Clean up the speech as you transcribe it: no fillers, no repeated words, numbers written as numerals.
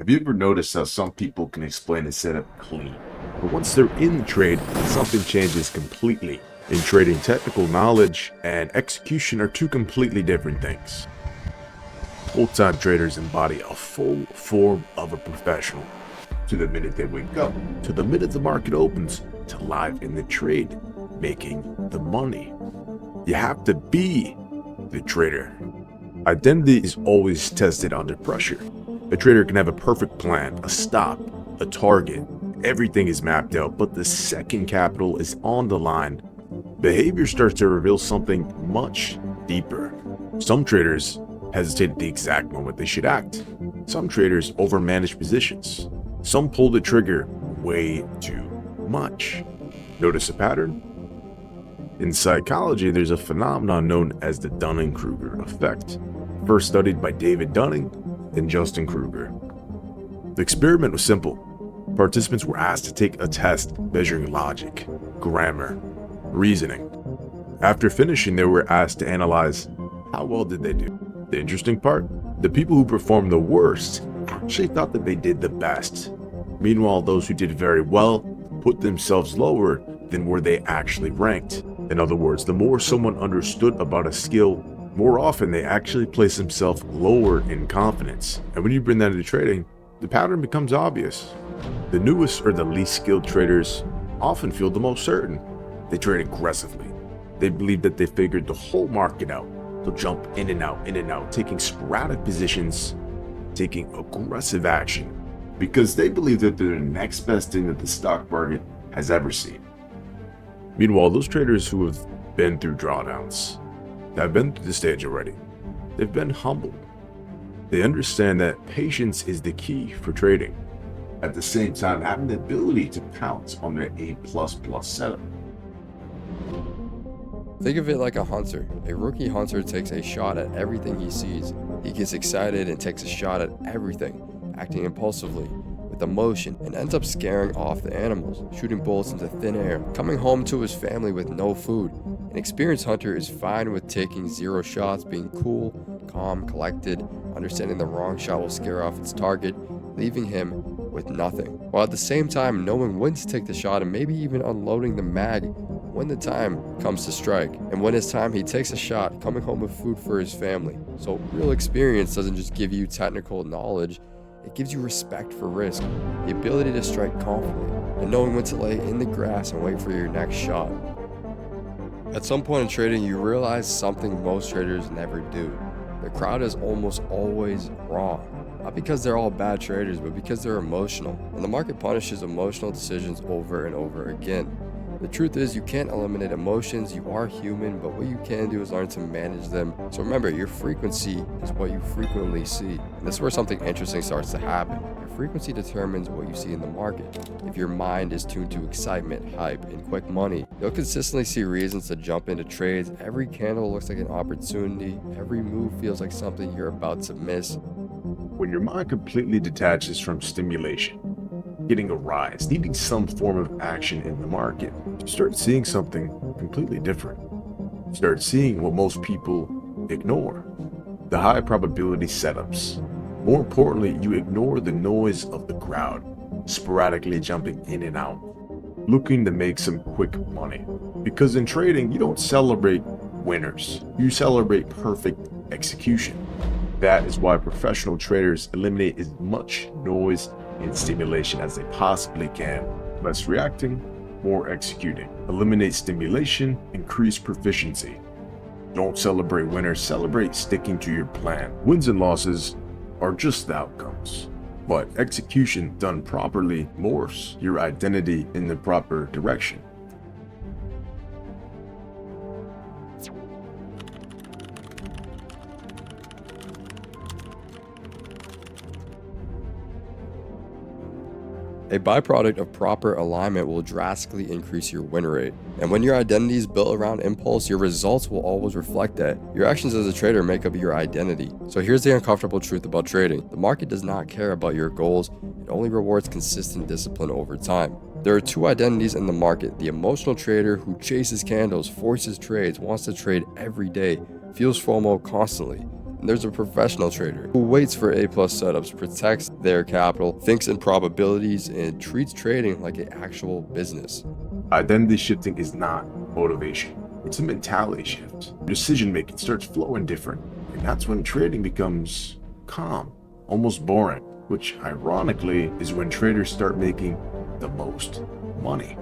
Have you ever noticed how some people can explain a setup clean, but once they're in the trade, something changes completely? In trading, technical knowledge and execution are two completely different things. Full-time traders embody a full form of a professional. To the minute they wake up, to the minute the market opens, to live in the trade, making the money. You have to be the trader. Identity is always tested under pressure. A trader can have a perfect plan, a stop, a target. Everything is mapped out, but the second capital is on the line, behavior starts to reveal something much deeper. Some traders hesitate at the exact moment they should act. Some traders overmanage positions. Some pull the trigger way too much. Notice a pattern? In psychology, there's a phenomenon known as the Dunning-Kruger effect, first studied by David Dunning and Justin Kruger. The experiment was simple. Participants were asked to take a test measuring logic, grammar, reasoning. After finishing, they were asked to analyze how well did they do. The interesting part, the people who performed the worst actually thought that they did the best. Meanwhile, those who did very well put themselves lower than where they actually ranked. In other words, the more someone understood about a skill, more often they actually place themselves lower in confidence. And when you bring that into trading, the pattern becomes obvious. The newest or the least skilled traders often feel the most certain. They trade aggressively. They believe that they figured the whole market out. They'll jump in and out, taking sporadic positions, taking aggressive action, because they believe that they're the next best thing that the stock market has ever seen. Meanwhile, those traders who have been through drawdowns, have been through the stage already, they've been humbled. They understand that patience is the key for trading. At the same time, having the ability to pounce on their A++ setup. Think of it like a hunter. A rookie hunter takes a shot at everything he sees. He gets excited and takes a shot at everything, acting impulsively, with emotion, and ends up scaring off the animals, shooting bullets into thin air, coming home to his family with no food. An experienced hunter is fine with taking 0 shots, being cool, calm, collected, understanding the wrong shot will scare off its target, leaving him with nothing, while at the same time knowing when to take the shot and maybe even unloading the mag when the time comes to strike. And when it's time, he takes a shot, coming home with food for his family. So real experience doesn't just give you technical knowledge, it gives you respect for risk, the ability to strike confidently, and knowing when to lay in the grass and wait for your next shot. At some point in trading, you realize something most traders never do. The crowd is almost always wrong. Not because they're all bad traders, but because they're emotional. And the market punishes emotional decisions over and over again. The truth is, you can't eliminate emotions, you are human, but what you can do is learn to manage them. So remember, your frequency is what you frequently see. And this is where something interesting starts to happen. Your frequency determines what you see in the market. If your mind is tuned to excitement, hype, and quick money, you'll consistently see reasons to jump into trades. Every candle looks like an opportunity. Every move feels like something you're about to miss. When your mind completely detaches from stimulation, getting a rise, needing some form of action in the market, you start seeing something completely different. You start seeing what most people ignore, the high probability setups. More importantly, you ignore the noise of the crowd, sporadically jumping in and out, looking to make some quick money. Because in trading, you don't celebrate winners, you celebrate perfect execution. That is why professional traders eliminate as much noise and stimulation as they possibly can. Less reacting, more executing. Eliminate stimulation, increase proficiency. Don't celebrate winners, celebrate sticking to your plan. Wins and losses are just the outcomes, but execution done properly morphs your identity in the proper direction. A byproduct of proper alignment will drastically increase your win rate. And when your identity is built around impulse, your results will always reflect that. Your actions as a trader make up your identity. So here's the uncomfortable truth about trading. The market does not care about your goals. It only rewards consistent discipline over time. There are two identities in the market: the emotional trader who chases candles, forces trades, wants to trade every day, feels FOMO constantly. There's a professional trader who waits for A-plus setups, protects their capital, thinks in probabilities, and treats trading like an actual business. Identity shifting is not motivation. It's a mentality shift. Decision making starts flowing different. And that's when trading becomes calm, almost boring, which ironically is when traders start making the most money.